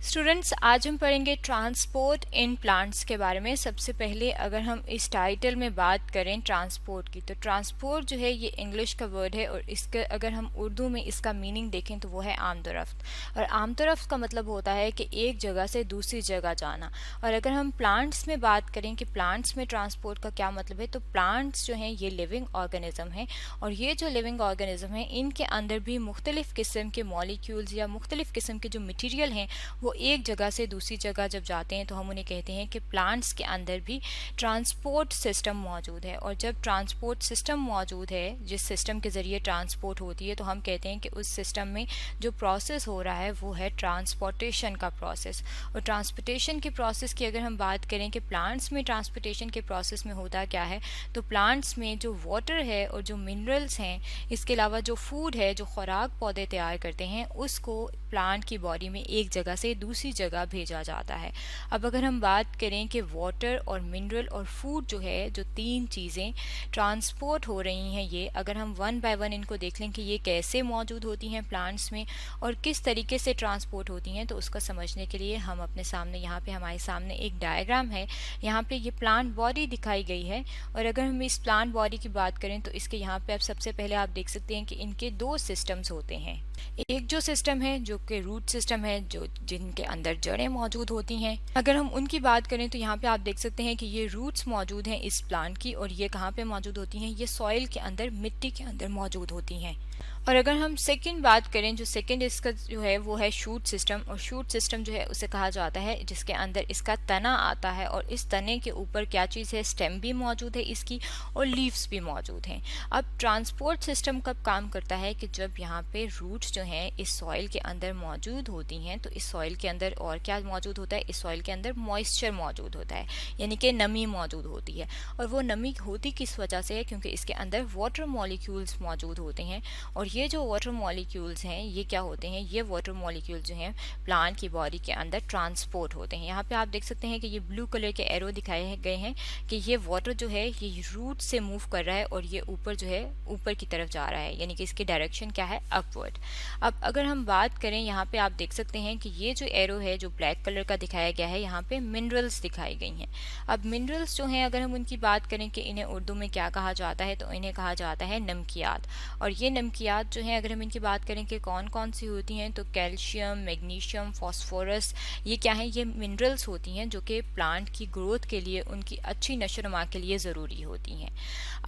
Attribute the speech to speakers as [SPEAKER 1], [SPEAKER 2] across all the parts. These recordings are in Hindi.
[SPEAKER 1] स्टूडेंट्स, आज हम पढ़ेंगे ट्रांसपोर्ट इन प्लांट्स के बारे में। सबसे पहले अगर हम इस टाइटल में बात करें ट्रांसपोर्ट की, तो ट्रांसपोर्ट जो है ये इंग्लिश का वर्ड है और इसका अगर हम उर्दू में इसका मीनिंग देखें तो वो है आमदोरफ्त। और आमदोरफ्त का मतलब होता है कि एक जगह से दूसरी जगह जाना। और अगर हम प्लांट्स में बात करें कि प्लांट्स में ट्रांसपोर्ट का क्या मतलब है, तो प्लांट्स जो हैं ये लिविंग ऑर्गेनिज्म हैं और ये जो लिविंग ऑर्गेनिज्म है इनके अंदर भी मुख्तलिफ किस्म के मॉलिक्यूल्स या मुख्तलिफ किस्म के जो मटीरियल हैं वो एक जगह से दूसरी जगह जब जाते हैं तो हम उन्हें कहते हैं कि प्लांट्स के अंदर भी ट्रांसपोर्ट सिस्टम मौजूद है। और जब ट्रांसपोर्ट सिस्टम मौजूद है, जिस सिस्टम के ज़रिए ट्रांसपोर्ट होती है, तो हम कहते हैं कि उस सिस्टम में जो प्रोसेस हो रहा है वो है ट्रांसपोर्टेशन का प्रोसेस। और ट्रांसपोर्टेशन के प्रोसेस की अगर हम बात करें कि प्लांट्स में ट्रांसपोर्टेशन के प्रोसेस में होता क्या है, तो प्लांट्स में जो वाटर है और जो मिनरल्स हैं, इसके अलावा जो फूड है, जो खुराक पौधे तैयार करते हैं, उसको प्लांट की बॉडी में एक जगह से दूसरी जगह भेजा जाता है। अब अगर हम बात करें कि वाटर और मिनरल और फूड जो है, जो तीन चीज़ें ट्रांसपोर्ट हो रही हैं, ये अगर हम वन बाय वन इनको देख लें कि ये कैसे मौजूद होती हैं प्लांट्स में और किस तरीके से ट्रांसपोर्ट होती हैं, तो उसको समझने के लिए हम अपने सामने यहाँ पे हमारे सामने एक डायग्राम है। यहाँ पे ये प्लांट बॉडी दिखाई गई है और अगर हम इस प्लांट बॉडी की बात करें तो इसके यहाँ पे आप सबसे पहले आप देख सकते हैं कि इनके दो सिस्टम्स होते हैं। एक जो सिस्टम है जो कि रूट सिस्टम है, जो जिनके अंदर जड़ें मौजूद होती हैं। अगर हम उनकी बात करें तो यहाँ पे आप देख सकते हैं कि ये रूट्स मौजूद हैं इस प्लांट की और ये कहाँ पे मौजूद होती हैं, ये सॉइल के अंदर, मिट्टी के अंदर मौजूद होती हैं। और अगर हम सेकंड बात करें, जो सेकंड इसका जो है वो है शूट सिस्टम। और शूट सिस्टम जो है उसे कहा जाता है जिसके अंदर इसका तना आता है और इस तने के ऊपर क्या चीज़ है, स्टेम भी मौजूद है इसकी और लीव्स भी मौजूद हैं। अब ट्रांसपोर्ट सिस्टम कब काम करता है कि जब यहाँ पे रूट्स जो हैं इस सॉइल के अंदर मौजूद होती हैं, तो इस सॉइल के अंदर और क्या मौजूद होता है, इस सॉइल के अंदर मॉइस्चर मौजूद होता है, यानी कि नमी मौजूद होती है। और वो नमी होती किस वजह से है, क्योंकि इसके अंदर वाटर मॉलिक्यूल्स मौजूद होते हैं। और ये जो वाटर मॉलिक्यूल्स हैं ये क्या होते हैं, ये वाटर मॉलिक्यूल्स जो हैं प्लांट की बॉडी के अंदर ट्रांसपोर्ट होते हैं। यहाँ पे आप देख सकते हैं कि ये ब्लू कलर के एरो दिखाए गए हैं कि ये वाटर जो है ये रूट से मूव कर रहा है और ये ऊपर जो है ऊपर की तरफ जा रहा है, यानी कि इसकी डायरेक्शन क्या है, अपवर्ड। अब अगर हम बात करें, यहाँ पे आप देख सकते हैं कि ये जो एरो है जो ब्लैक कलर का दिखाया गया है, यहाँ पे मिनरल्स दिखाई गई हैं। अब मिनरल्स जो हैं अगर हम उनकी बात करें कि इन्हें उर्दू में क्या कहा जाता है, तो इन्हें कहा जाता है नमकियात। और ये नमकियात जो हैं अगर हम इनकी बात करें कि कौन कौन सी होती हैं, तो कैल्शियम, मैग्नीशियम, फास्फोरस, ये क्या है, ये मिनरल्स होती हैं जो कि प्लांट की ग्रोथ के लिए, उनकी अच्छी नशोनुमा के लिए ज़रूरी होती हैं।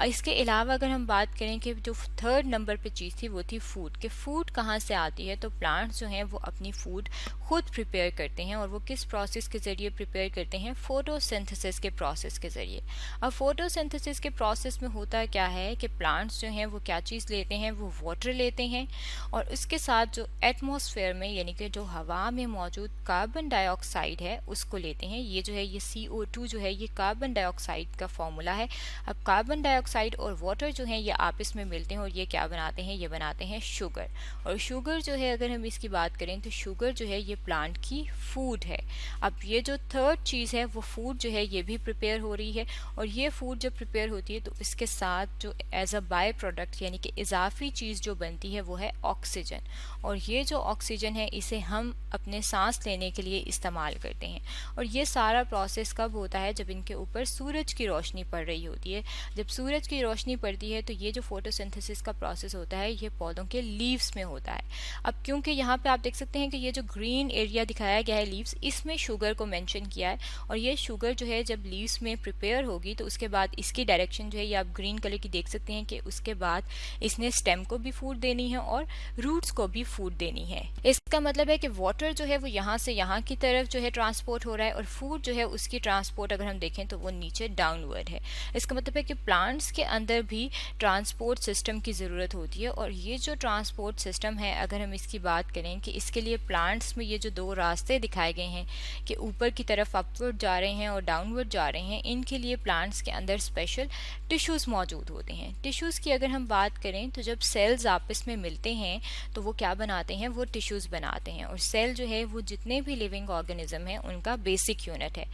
[SPEAKER 1] इसके अलावा अगर हम बात करें कि जो थर्ड नंबर पे चीज़ थी वो थी फूड, कि फूड कहाँ से आती है, तो प्लांट्स जो हैं वो अपनी फूड खुद प्रिपेयर करते हैं और वो किस प्रोसेस के ज़रिए प्रिपेयर करते हैं, फोटोसिंथेसिस के प्रोसेस के ज़रिए। अब फोटोसिंथेसिस के प्रोसेस में होता क्या है कि प्लांट्स जो हैं वो क्या चीज़ लेते हैं, वो वाटर लेते हैं और उसके साथ जो एटमॉस्फेयर में, यानी कि जो हवा में मौजूद कार्बन डाइऑक्साइड है उसको लेते हैं। ये जो है ये CO2 जो है ये कार्बन डाइऑक्साइड का फॉर्मूला है। अब कार्बन डाइऑक्साइड और वाटर जो है ये आपस में मिलते हैं और ये क्या बनाते हैं, ये बनाते हैं शुगर। और शुगर जो है अगर हम इसकी बात करें तो शुगर जो है ये प्लांट की फूड है। अब ये जो थर्ड चीज़ है वो फूड जो है ये भी प्रिपेयर हो रही है और ये फूड जब प्रिपेयर होती है तो इसके साथ जो एज अ बाय प्रोडक्ट, यानी कि इजाफी चीज़ जो बनती है वो है ऑक्सीजन। और ये जो ऑक्सीजन है इसे हम अपने सांस लेने के लिए इस्तेमाल करते हैं। और ये सारा प्रोसेस कब होता है, जब इनके ऊपर सूरज की रोशनी पड़ रही होती है। जब सूरज की रोशनी पड़ती है तो ये जो फोटोसिंथेसिस का प्रोसेस होता है ये पौधों के लीव्स में होता है। अब क्योंकि यहाँ पे आप देख सकते हैं कि ये जो ग्रीन एरिया दिखाया गया है लीव्स, इसमें शुगर को मेंशन किया है और ये शुगर जो है जब लीव्स में प्रिपेयर होगी तो उसके बाद इसकी डायरेक्शन जो है ये आप ग्रीन कलर की देख सकते हैं कि उसके बाद इसने स्टेम को भी फूड देनी है और रूट्स को भी फूड देनी है। इसका मतलब है कि वाटर जो है वो यहाँ से यहाँ की तरफ जो है ट्रांसपोर्ट हो रहा है और फूड जो है उसकी ट्रांसपोर्ट अगर हम देखें तो वो नीचे डाउनवर्ड है। इसका मतलब है कि प्लांट्स के अंदर भी ट्रांसपोर्ट सिस्टम की ज़रूरत होती है। और ये जो ट्रांसपोर्ट सिस्टम है अगर हम इसकी बात करें कि इसके लिए प्लांट्स में ये जो दो रास्ते दिखाए गए हैं कि ऊपर की तरफ अपवर्ड जा रहे हैं और डाउनवर्ड जा रहे हैं, इनके लिए प्लांट्स के अंदर स्पेशल टिश्यूज़ मौजूद होते हैं। टिश्यूज़ की अगर हम बात करें तो जब सेल्स आपस में मिलते हैं तो वो क्या बनाते हैं, वो टिश्यूज़ बनाते हैं। और सेल जो है वो जितने भी लिविंग ऑर्गेनिज्म हैं उनका बेसिक यूनिट है।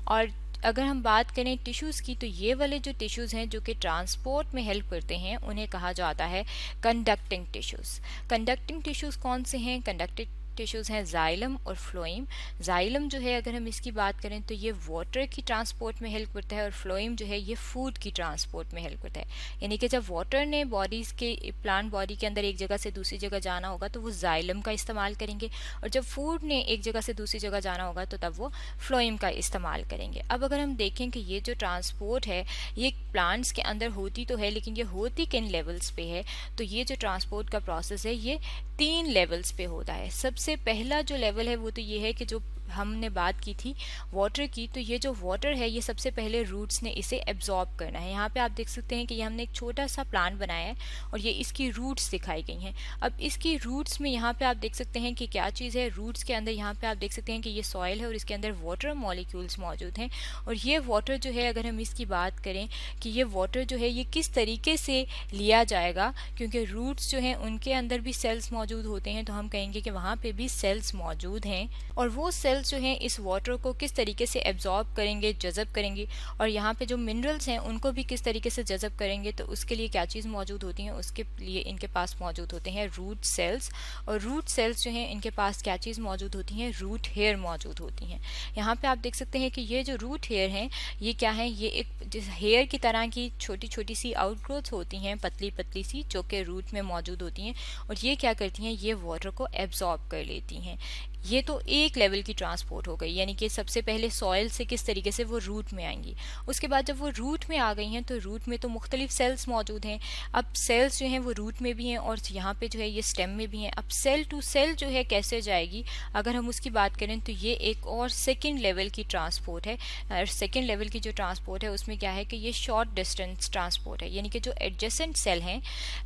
[SPEAKER 1] और अगर हम बात करें टिश्यूज़ की, तो ये वाले जो टिश्यूज़ हैं जो कि ट्रांसपोर्ट में हेल्प करते हैं उन्हें कहा जाता है कंडक्टिंग टिश्यूज़। कंडक्टिंग टिश्यूज़ कौन से हैं? कंडक्टिंग टिश्यूज़ हैं जाइलम और फ्लोएम। जाइलम जो है अगर हम इसकी बात करें तो ये वाटर की ट्रांसपोर्ट में हेल्प करता है, और फ्लोएम जो है ये फूड की ट्रांसपोर्ट में हेल्प करता है। यानी कि जब वाटर ने बॉडीज़ के प्लांट बॉडी के अंदर एक जगह से दूसरी जगह जाना होगा तो वो जाइलम का इस्तेमाल करेंगे, और जब फूड ने एक जगह से दूसरी जगह जाना होगा तो तब वो फ्लोएम का इस्तेमाल करेंगे। अब अगर हम देखें कि ये जो ट्रांसपोर्ट है ये प्लांट्स के अंदर होती तो है, लेकिन ये होती किन लेवल्स पे है, तो ये जो ट्रांसपोर्ट का प्रोसेस है ये 3 लेवल्स पे होता है। सबसे पहला जो लेवल है वो तो ये है कि जो हमने बात की थी वाटर की, तो ये जो वाटर है ये सबसे पहले रूट्स ने इसे एब्जॉर्ब करना है। यहाँ पे आप देख सकते हैं कि ये हमने एक छोटा सा प्लांट बनाया है और ये इसकी रूट्स दिखाई गई हैं। अब इसकी रूट्स में यहाँ पे आप देख सकते हैं कि क्या चीज़ है, रूट्स के अंदर यहाँ पे आप देख सकते हैं कि ये सॉइल है और इसके अंदर वाटर मॉलिक्यूल्स मौजूद हैं। और ये वाटर जो है अगर हम इसकी बात करें कि ये वाटर जो है ये किस तरीके से लिया जाएगा, क्योंकि रूट्स जो हैं उनके अंदर भी सेल्स मौजूद होते हैं, तो हम कहेंगे कि वहाँ पे भी सेल्स मौजूद हैं, और वो सेल्स जो हैं इस वाटर को किस तरीके से एब्जॉर्ब करेंगे, जज़ब करेंगे, और यहाँ पे जो मिनरल्स हैं उनको भी किस तरीके से जज़ब करेंगे। तो उसके लिए क्या चीज़ मौजूद होती है, उसके लिए इनके पास मौजूद होते हैं रूट सेल्स, और रूट सेल्स जो हैं इनके पास क्या चीज़ मौजूद होती हैं, रूट हेयर मौजूद होती हैं। यहाँ पे आप देख सकते हैं कि ये जो रूट हेयर हैं ये क्या है, ये एक हेयर की तरह की छोटी छोटी सी आउटग्रोथ होती हैं, पतली पतली सी, जो कि रूट में मौजूद होती हैं, और ये क्या करती हैं, ये वाटर को एब्जॉर्ब कर लेती हैं। ये तो एक लेवल की ट्रांसपोर्ट हो गई, यानी कि सबसे पहले सॉइल से किस तरीके से वो रूट में आएंगी। उसके बाद जब वो रूट में आ गई हैं तो रूट में तो मुख्तलिफ सेल्स मौजूद हैं। अब सेल्स जो हैं वो रूट में भी हैं और यहाँ पे जो है ये स्टेम में भी हैं। अब सेल टू सेल जो है कैसे जाएगी, अगर हम उसकी बात करें तो ये एक और सेकेंड लेवल की ट्रांसपोर्ट है। सेकेंड लेवल की जो ट्रांसपोर्ट है उसमें क्या है कि ये शॉर्ट डिस्टेंस ट्रांसपोर्ट है, यानी कि जो एडजेसेंट सेल हैं,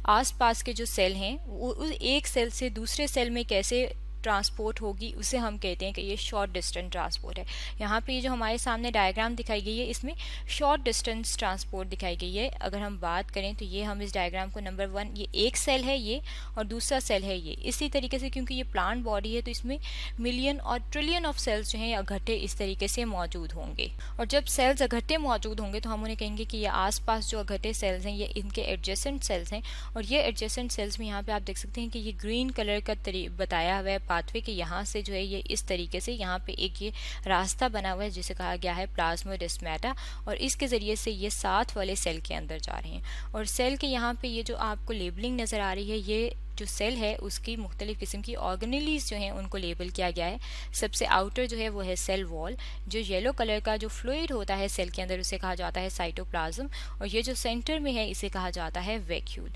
[SPEAKER 1] आस पास के जो सेल हैं, वो उस एक सेल से दूसरे सेल में कैसे ट्रांसपोर्ट होगी उसे हम कहते हैं कि ये शॉर्ट डिस्टेंस ट्रांसपोर्ट है। यहाँ पे ये जो हमारे सामने डायग्राम दिखाई गई है इसमें शॉर्ट डिस्टेंस ट्रांसपोर्ट दिखाई गई है। अगर हम बात करें तो ये हम इस डायग्राम को नंबर 1, ये एक सेल है ये, और दूसरा सेल है ये। इसी तरीके से क्योंकि ये प्लांट बॉडी है तो इसमें मिलियन और ट्रिलियन ऑफ सेल्स जो हैं या इकट्ठे इस तरीके से मौजूद होंगे, और जब सेल्स इकट्ठे मौजूद होंगे तो हम उन्हें कहेंगे कि ये आसपास जो इकट्ठे सेल्स हैं ये इनके एडजेसेंट सेल्स हैं। और ये एडजेसेंट सेल्स में यहाँ पे आप देख सकते हैं कि ये ग्रीन कलर का बताया हुआ है पाथवे, कि यहाँ से जो है ये इस तरीके से यहाँ पे एक ये रास्ता बना हुआ है जिसे कहा गया है प्लाज्मोडेस्माटा, और इसके ज़रिए से ये साथ वाले सेल के अंदर जा रहे हैं। और सेल के यहाँ पे ये जो आपको लेबलिंग नज़र आ रही है, ये जो सेल है उसकी मुख्तलिफ़ किस्म की ऑर्गेनेलीज जो हैं उनको लेबल किया गया है। सबसे आउटर जो है वो है सेल वॉल, जो येलो कलर का जो फ्लूइड होता है सेल के अंदर उसे कहा जाता है साइटोप्लाज्म, और ये जो सेंटर में है इसे कहा जाता है वैक्यूल।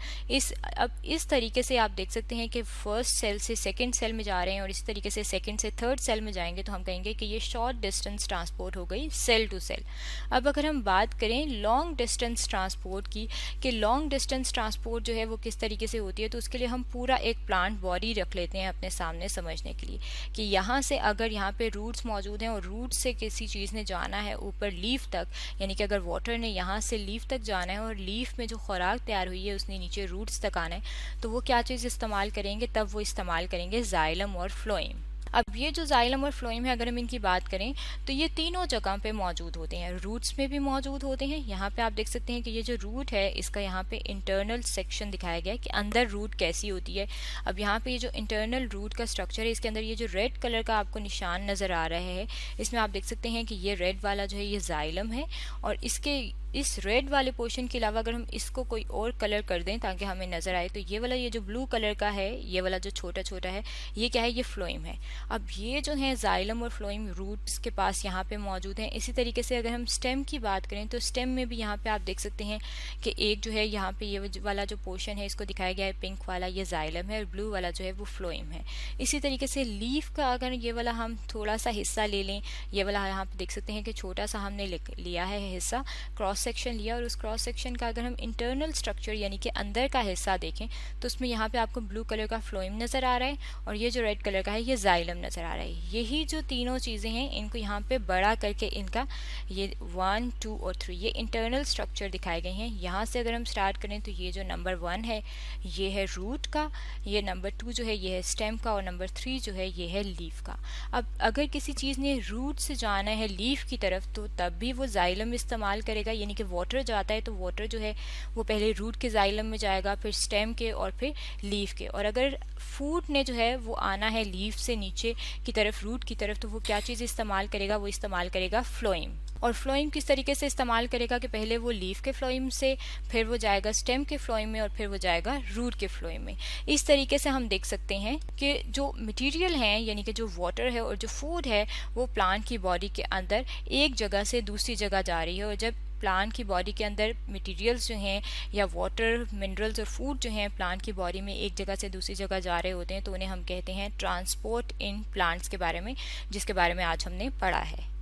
[SPEAKER 1] अब इस तरीके से आप देख सकते हैं कि फर्स्ट सेल से सेकेंड सेल में जा रहे हैं और इस तरीके से सेकेंड से थर्ड सेल में जाएंगे तो हम कहेंगे कि ये शॉर्ट डिस्टेंस ट्रांसपोर्ट हो गई सेल टू सेल। अब अगर हम बात करें लॉन्ग डिस्टेंस ट्रांसपोर्ट की, कि लॉन्ग डिस्टेंस ट्रांसपोर्ट जो है वो किस तरीके से होती है, तो उसके लिए हम पूरा एक प्लांट बॉडी रख लेते हैं अपने सामने समझने के लिए, कि यहाँ से अगर यहाँ पे रूट्स मौजूद हैं और रूट से किसी चीज़ ने जाना है ऊपर लीफ तक, यानी कि अगर वाटर ने यहाँ से लीफ तक जाना है और लीफ में जो खुराक तैयार हुई है उसने नीचे रूट्स तक आना है, तो वो क्या चीज़ इस्तेमाल करेंगे, तब वो इस्तेमाल करेंगे जाइलम और फ्लोएम। अब ये जो जाइलम और फ्लोएम है अगर हम इनकी बात करें तो ये तीनों जगह पे मौजूद होते हैं, रूट्स में भी मौजूद होते हैं। यहाँ पे आप देख सकते हैं कि ये जो रूट है इसका यहाँ पे इंटरनल सेक्शन दिखाया गया है कि अंदर रूट कैसी होती है। अब यहाँ पे ये जो इंटरनल रूट का स्ट्रक्चर है इसके अंदर ये जो रेड कलर का आपको निशान नज़र आ रहा है, इसमें आप देख सकते हैं कि ये रेड वाला जो है ये जाइलम है, और इसके इस रेड वाले पोर्शन के अलावा अगर हम इसको कोई और कलर कर दें ताकि हमें नज़र आए, तो ये वाला ये जो ब्लू कलर का है, ये वाला जो छोटा छोटा है, ये क्या है, ये फ्लोएम है। अब ये जो है जाइलम और फ्लोएम रूट्स के पास यहाँ पे मौजूद हैं। इसी तरीके से अगर हम स्टेम की बात करें तो स्टेम में भी यहाँ पे आप देख सकते हैं कि एक जो है यहाँ पे ये वाला जो पोर्शन है इसको दिखाया गया है पिंक वाला, ये जाइलम है, और ब्लू वाला जो है वो फ्लोएम है। इसी तरीके से लीफ का अगर ये वाला हम थोड़ा सा हिस्सा ले लें, ये वाला यहाँ पे देख सकते हैं कि छोटा सा हमने लिया है हिस्सा, क्रॉस सेक्शन लिया, और उस क्रॉस सेक्शन का अगर हम इंटरनल स्ट्रक्चर यानी कि अंदर का हिस्सा देखें तो उसमें यहाँ पे आपको ब्लू कलर का फ्लोएम नज़र आ रहा है, और ये जो रेड कलर का है ये जाइलम नज़र आ रहा है। यही जो तीनों चीज़ें हैं इनको यहाँ पे बड़ा करके इनका ये 1, 2 और 3 ये इंटरनल स्ट्रक्चर दिखाए गए हैं। यहाँ से अगर हम स्टार्ट करें तो ये जो नंबर 1 है ये है रूट का, ये नंबर 2 जो है ये है स्टेम का, और नंबर 3 जो है ये है लीफ का। अब अगर किसी चीज़ ने रूट से जाना है लीफ की तरफ तो तब भी वो जाइलम इस्तेमाल करेगा, यानी यानी कि वाटर जाता है तो वाटर जो है वो पहले रूट के जाइलम में जाएगा, फिर स्टेम के और फिर लीफ के। और अगर फूड ने जो है वो आना है लीफ से नीचे की तरफ, रूट की तरफ, तो वो क्या चीज़ इस्तेमाल करेगा, वो इस्तेमाल करेगा फ्लोएम। और फ्लोएम किस तरीके से इस्तेमाल करेगा कि पहले वो लीफ के फ्लोएम से, फिर वो जाएगा स्टेम के फ्लोएम में और फिर वो जाएगा रूट के फ्लोएम में। इस तरीके से हम देख सकते हैं कि जो मटेरियल हैं यानी कि जो वाटर है और जो फूड है वो प्लांट की बॉडी के अंदर एक जगह से दूसरी जगह जा रही है। और जब प्लांट की बॉडी के अंदर मटेरियल्स जो हैं या वाटर, मिनरल्स और फूड जो हैं प्लांट की बॉडी में एक जगह से दूसरी जगह जा रहे होते हैं तो उन्हें हम कहते हैं ट्रांसपोर्ट इन प्लांट्स के बारे में, जिसके बारे में आज हमने पढ़ा है।